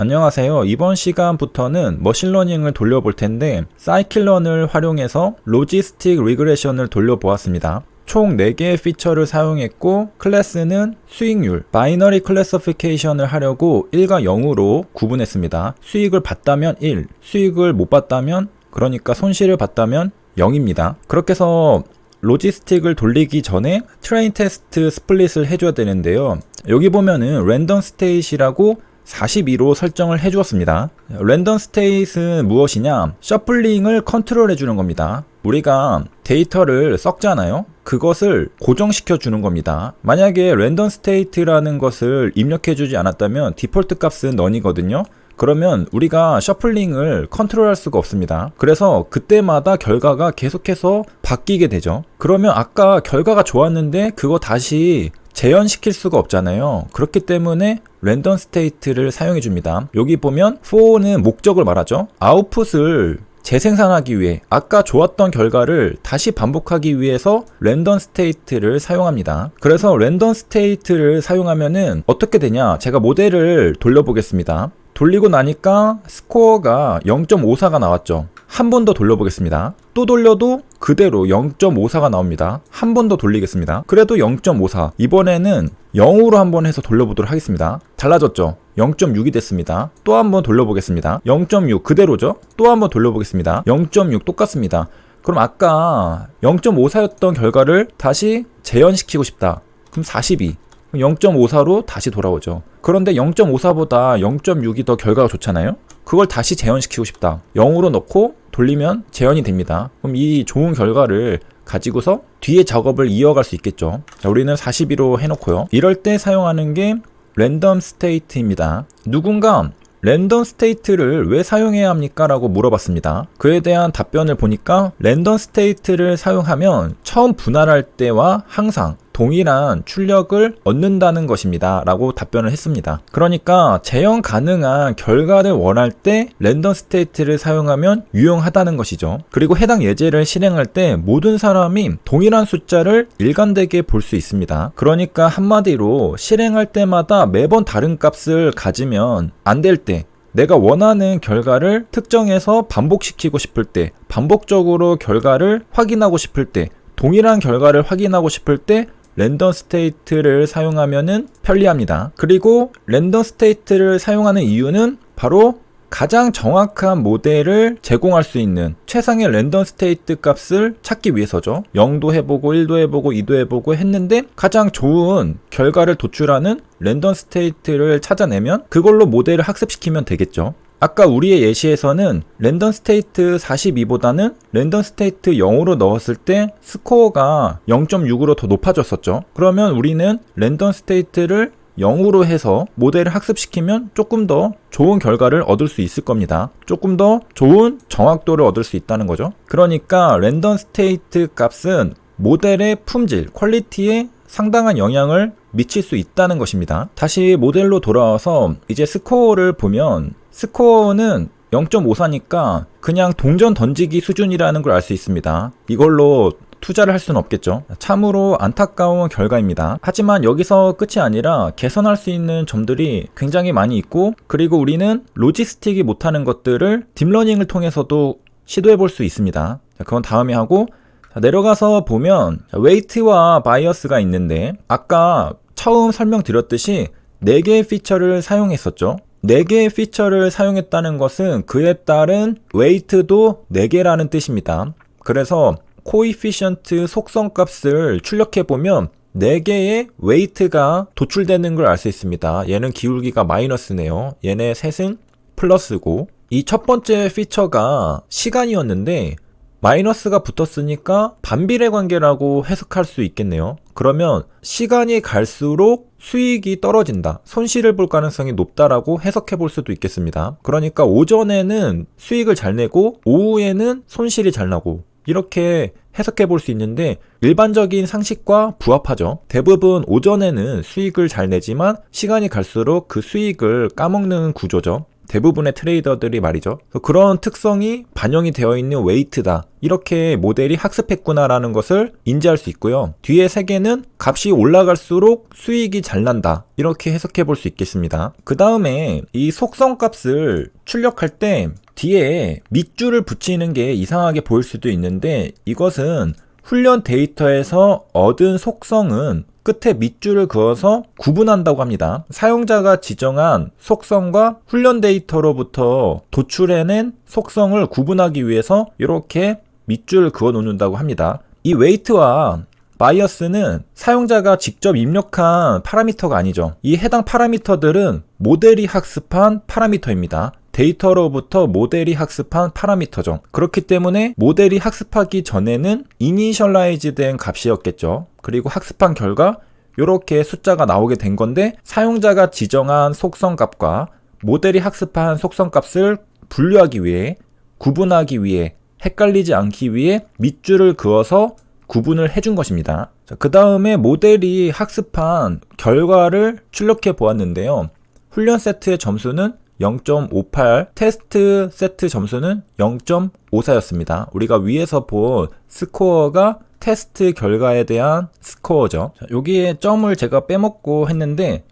안녕하세요. 이번 시간부터는 머신러닝을 돌려볼 텐데 사이클런을 활용해서 로지스틱 리그레션을 돌려보았습니다. 총 4개의 피처를 사용했고 클래스는 수익률, 바이너리 클래시피케이션을 하려고 1과 0으로 구분했습니다. 수익을 봤다면 1, 수익을 못 봤다면, 그러니까 손실을 봤다면 0입니다. 그렇게 해서 로지스틱을 돌리기 전에 트레인 테스트 스플릿을 해줘야 되는데요. 여기 보면은 랜덤 스테이트라고 42로 설정을 해주었습니다. 랜덤 스테이트는 무엇이냐? 셔플링을 컨트롤 해주는 겁니다. 우리가 데이터를 섞잖아요. 그것을 고정시켜 주는 겁니다. 만약에 랜덤 스테이트라는 것을 입력해주지 않았다면 디폴트 값은 넌이거든요. 그러면 우리가 셔플링을 컨트롤할 수가 없습니다. 그래서 그때마다 결과가 계속해서 바뀌게 되죠. 그러면 아까 결과가 좋았는데 그거 다시 재현시킬 수가 없잖아요. 그렇기 때문에 랜덤 스테이트를 사용해 줍니다. 여기 보면 for는 목적을 말하죠. 아웃풋을 재생산하기 위해 아까 좋았던 결과를 다시 반복하기 위해서 랜덤 스테이트를 사용합니다. 그래서 랜덤 스테이트를 사용하면은 어떻게 되냐? 제가 모델을 돌려보겠습니다. 돌리고 나니까 스코어가 0.54가 나왔죠. 한 번 더 돌려보겠습니다. 또 돌려도 그대로 0.54가 나옵니다. 한 번 더 돌리겠습니다. 그래도 0.54. 이번에는 0으로 한번 해서 돌려보도록 하겠습니다. 달라졌죠? 0.6이 됐습니다. 또 한번 돌려보겠습니다. 0.6 그대로죠? 또 한번 돌려보겠습니다. 0.6 똑같습니다. 그럼 아까 0.54였던 결과를 다시 재현시키고 싶다. 그럼 42. 0.54로 다시 돌아오죠. 그런데 0.54보다 0.6이 더 결과가 좋잖아요? 그걸 다시 재현시키고 싶다. 0으로 넣고 돌리면 재현이 됩니다. 그럼 이 좋은 결과를 가지고서 뒤에 작업을 이어갈 수 있겠죠. 자, 우리는 42로 해놓고요. 이럴 때 사용하는 게 랜덤 스테이트입니다. 누군가 랜덤 스테이트를 왜 사용해야 합니까? 라고 물어봤습니다. 그에 대한 답변을 보니까 랜덤 스테이트를 사용하면 처음 분할할 때와 항상 동일한 출력을 얻는다는 것입니다. 라고 답변을 했습니다. 그러니까 재현 가능한 결과를 원할 때 랜덤 스테이트를 사용하면 유용하다는 것이죠. 그리고 해당 예제를 실행할 때 모든 사람이 동일한 숫자를 일관되게 볼 수 있습니다. 그러니까 한마디로 실행할 때마다 매번 다른 값을 가지면 안 될 때, 내가 원하는 결과를 특정해서 반복시키고 싶을 때, 반복적으로 결과를 확인하고 싶을 때, 동일한 결과를 확인하고 싶을 때 랜덤 스테이트를 사용하면은 편리합니다. 그리고 랜덤 스테이트를 사용하는 이유는 바로 가장 정확한 모델을 제공할 수 있는 최상의 랜덤 스테이트 값을 찾기 위해서죠. 0도 해보고 1도 해보고 2도 해보고 했는데 가장 좋은 결과를 도출하는 랜덤 스테이트를 찾아내면 그걸로 모델을 학습시키면 되겠죠. 아까 우리의 예시에서는 랜덤 스테이트 42보다는 랜덤 스테이트 0으로 넣었을 때 스코어가 0.6으로 더 높아졌었죠. 그러면 우리는 랜덤 스테이트를 0으로 해서 모델을 학습시키면 조금 더 좋은 결과를 얻을 수 있을 겁니다. 조금 더 좋은 정확도를 얻을 수 있다는 거죠. 그러니까 랜덤 스테이트 값은 모델의 품질, 퀄리티에 상당한 영향을 미칠 수 있다는 것입니다. 다시 모델로 돌아와서 이제 스코어를 보면 스코어는 0.54니까 그냥 동전 던지기 수준이라는 걸 알 수 있습니다. 이걸로 투자를 할 수는 없겠죠. 참으로 안타까운 결과입니다. 하지만 여기서 끝이 아니라 개선할 수 있는 점들이 굉장히 많이 있고, 그리고 우리는 로지스틱이 못하는 것들을 딥러닝을 통해서도 시도해 볼 수 있습니다. 그건 다음에 하고, 내려가서 보면 웨이트와 바이어스가 있는데 아까 처음 설명드렸듯이 4개의 피처를 사용했었죠. 4개의 피처를 사용했다는 것은 그에 따른 웨이트도 4개라는 뜻입니다. 그래서 코이피션트 속성값을 출력해보면 4개의 웨이트가 도출되는 걸 알 수 있습니다. 얘는 기울기가 마이너스네요. 얘네 셋은 플러스고, 이 첫 번째 피처가 시간이었는데 마이너스가 붙었으니까 반비례 관계라고 해석할 수 있겠네요. 그러면 시간이 갈수록 수익이 떨어진다, 손실을 볼 가능성이 높다라고 해석해 볼 수도 있겠습니다. 그러니까 오전에는 수익을 잘 내고 오후에는 손실이 잘 나고, 이렇게 해석해 볼 수 있는데 일반적인 상식과 부합하죠. 대부분 오전에는 수익을 잘 내지만 시간이 갈수록 그 수익을 까먹는 구조죠. 대부분의 트레이더들이 말이죠. 그런 특성이 반영이 되어 있는 웨이트다. 이렇게 모델이 학습했구나라는 것을 인지할 수 있고요. 뒤에 3개는 값이 올라갈수록 수익이 잘 난다. 이렇게 해석해 볼 수 있겠습니다. 그 다음에 이 속성 값을 출력할 때 뒤에 밑줄을 붙이는 게 이상하게 보일 수도 있는데, 이것은 훈련 데이터에서 얻은 속성은 끝에 밑줄을 그어서 구분한다고 합니다. 사용자가 지정한 속성과 훈련 데이터로부터 도출해낸 속성을 구분하기 위해서 이렇게 밑줄을 그어 놓는다고 합니다. 이 웨이트와 바이어스는 사용자가 직접 입력한 파라미터가 아니죠. 이 해당 파라미터들은 모델이 학습한 파라미터입니다. 데이터로부터 모델이 학습한 파라미터죠. 그렇기 때문에 모델이 학습하기 전에는 이니셜라이즈 된 값이었겠죠. 그리고 학습한 결과 이렇게 숫자가 나오게 된 건데, 사용자가 지정한 속성 값과 모델이 학습한 속성 값을 분류하기 위해, 구분하기 위해, 헷갈리지 않기 위해 밑줄을 그어서 구분을 해준 것입니다. 그 다음에 모델이 학습한 결과를 출력해 보았는데요. 훈련 세트의 점수는 0.58, 테스트 세트 점수는 0.54였습니다. 우리가 위에서 본 스코어가 테스트 결과에 대한 스코어죠. 여기에 점을 제가 빼먹고 했는데,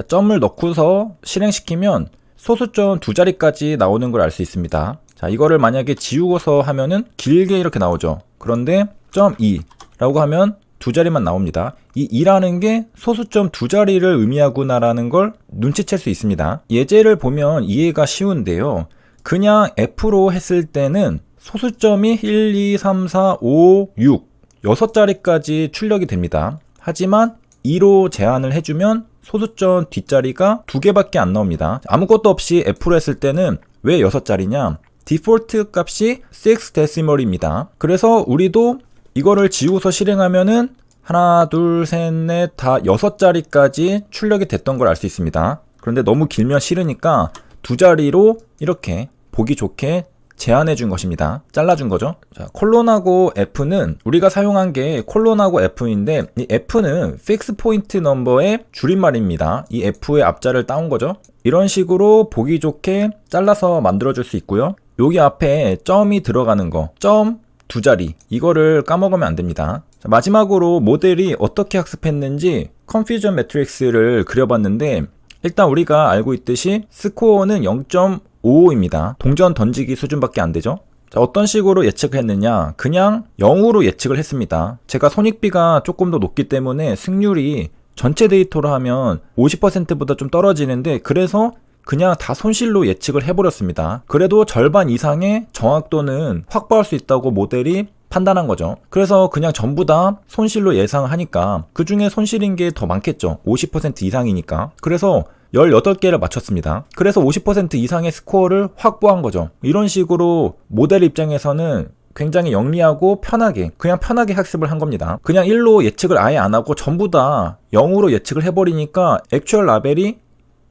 점을 넣고서 실행시키면 소수점 2자리까지 나오는 걸 알 수 있습니다. 자, 이거를 만약에 지우고서 하면은 길게 이렇게 나오죠. 그런데 .2라고 하면 2자리만 나옵니다. 이 2라는 게 소수점 2자리를 의미하구나라는 걸 눈치챌 수 있습니다. 예제를 보면 이해가 쉬운데요. 그냥 F로 했을 때는 소수점이 1, 2, 3, 4, 5, 6 6자리까지 출력이 됩니다. 하지만 2로 제한을 해주면 소수점 뒷자리가 2개밖에 안 나옵니다. 아무것도 없이 F로 했을 때는 왜 6자리냐? 디폴트 값이 6 데시멀입니다. 그래서 우리도 이거를 지우고서 실행하면은 하나, 둘, 셋, 넷, 다 6자리까지 출력이 됐던 걸 알 수 있습니다. 그런데 너무 길면 싫으니까 2자리로 이렇게 보기 좋게 제한해 준 것입니다. 잘라준 거죠. 자, 콜론하고 F는 우리가 사용한 게 콜론하고 F인데, 이 F는 Fix Point Number의 줄임말입니다. 이 F의 앞자를 따온 거죠. 이런 식으로 보기 좋게 잘라서 만들어 줄 수 있고요. 여기 앞에 점이 들어가는 거, 점 2자리, 이거를 까먹으면 안 됩니다. 자, 마지막으로 모델이 어떻게 학습했는지 컨퓨전 매트릭스를 그려봤는데, 일단 우리가 알고 있듯이 스코어는 0.55입니다. 동전 던지기 수준밖에 안 되죠. 자, 어떤 식으로 예측을 했느냐? 그냥 0으로 예측을 했습니다. 제가 손익비가 조금 더 높기 때문에 승률이 전체 데이터로 하면 50%보다 좀 떨어지는데, 그래서 그냥 다 손실로 예측을 해버렸습니다. 그래도 절반 이상의 정확도는 확보할 수 있다고 모델이 판단한 거죠. 그래서 그냥 전부 다 손실로 예상하니까 그 중에 손실인 게 더 많겠죠. 50% 이상이니까. 그래서 18개를 맞췄습니다. 그래서 50% 이상의 스코어를 확보한 거죠. 이런 식으로 모델 입장에서는 굉장히 영리하고 편하게, 그냥 편하게 학습을 한 겁니다. 그냥 1로 예측을 아예 안 하고 전부 다 0으로 예측을 해버리니까 액츄얼 라벨이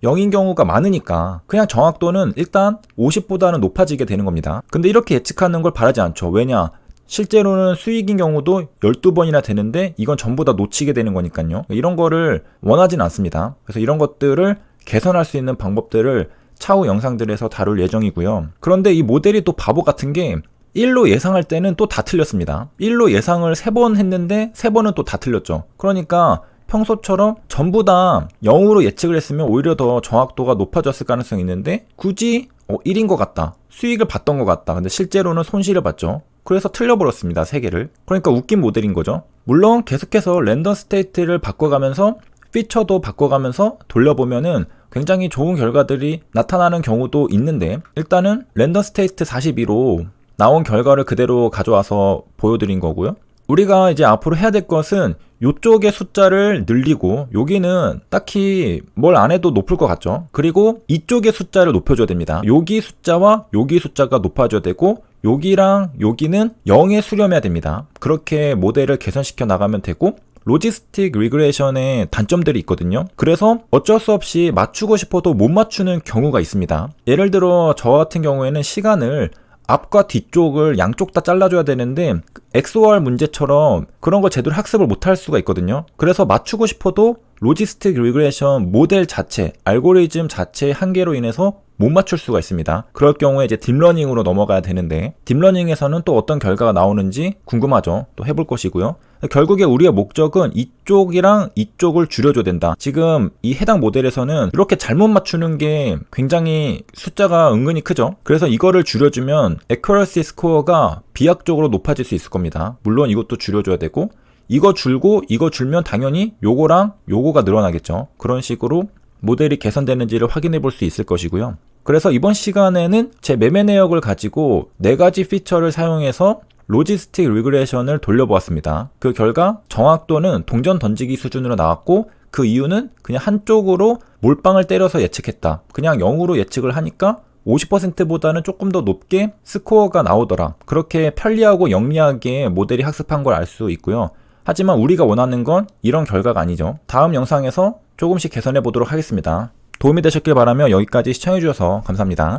0인 경우가 많으니까 그냥 정확도는 일단 50보다는 높아지게 되는 겁니다. 근데 이렇게 예측하는 걸 바라지 않죠. 왜냐? 실제로는 수익인 경우도 12번이나 되는데 이건 전부 다 놓치게 되는 거니까요. 이런 거를 원하진 않습니다. 그래서 이런 것들을 개선할 수 있는 방법들을 차후 영상들에서 다룰 예정이고요. 그런데 이 모델이 또 바보 같은 게 1로 예상할 때는 또 다 틀렸습니다. 1로 예상을 3번 했는데 3번은 또 다 틀렸죠. 그러니까 평소처럼 전부 다 0으로 예측을 했으면 오히려 더 정확도가 높아졌을 가능성이 있는데, 굳이 1인 것 같다, 수익을 봤던 것 같다, 근데 실제로는 손실을 봤죠. 그래서 틀려버렸습니다. 3개를. 그러니까 웃긴 모델인 거죠. 물론 계속해서 랜덤 스테이트를 바꿔가면서 피처도 바꿔가면서 돌려보면은 굉장히 좋은 결과들이 나타나는 경우도 있는데, 일단은 랜덤 스테이트 42로 나온 결과를 그대로 가져와서 보여드린 거고요. 우리가 이제 앞으로 해야 될 것은 이쪽의 숫자를 늘리고, 여기는 딱히 뭘 안 해도 높을 것 같죠. 그리고 이쪽의 숫자를 높여줘야 됩니다. 여기 숫자와 여기 숫자가 높아져야 되고, 여기랑 여기는 0에 수렴해야 됩니다. 그렇게 모델을 개선시켜 나가면 되고, 로지스틱 리그레이션의 단점들이 있거든요. 그래서 어쩔 수 없이 맞추고 싶어도 못 맞추는 경우가 있습니다. 예를 들어 저 같은 경우에는 시간을 앞과 뒤쪽을 양쪽 다 잘라줘야 되는데 XOR 문제처럼 그런 걸 제대로 학습을 못할 수가 있거든요. 그래서 맞추고 싶어도 로지스틱 리그레이션 모델 자체, 알고리즘 자체의 한계로 인해서 못 맞출 수가 있습니다. 그럴 경우에 이제 딥러닝으로 넘어가야 되는데 딥러닝에서는 또 어떤 결과가 나오는지 궁금하죠. 또 해볼 것이고요. 결국에 우리의 목적은 이쪽이랑 이쪽을 줄여줘야 된다. 지금 이 해당 모델에서는 이렇게 잘못 맞추는 게 굉장히 숫자가 은근히 크죠. 그래서 이거를 줄여주면 accuracy 스코어가 비약적으로 높아질 수 있을 겁니다. 물론 이것도 줄여줘야 되고 이거 줄고 이거 줄면 당연히 요거랑 요거가 늘어나겠죠. 그런 식으로 모델이 개선되는지를 확인해 볼 수 있을 것이고요. 그래서 이번 시간에는 제 매매 내역을 가지고 4가지 피처를 사용해서 로지스틱 리그레션을 돌려보았습니다. 그 결과 정확도는 동전 던지기 수준으로 나왔고 그 이유는 그냥 한쪽으로 몰빵을 때려서 예측했다. 그냥 0으로 예측을 하니까 50%보다는 조금 더 높게 스코어가 나오더라. 그렇게 편리하고 영리하게 모델이 학습한 걸 알 수 있고요. 하지만 우리가 원하는 건 이런 결과가 아니죠. 다음 영상에서 조금씩 개선해 보도록 하겠습니다. 도움이 되셨길 바라며 여기까지 시청해 주셔서 감사합니다.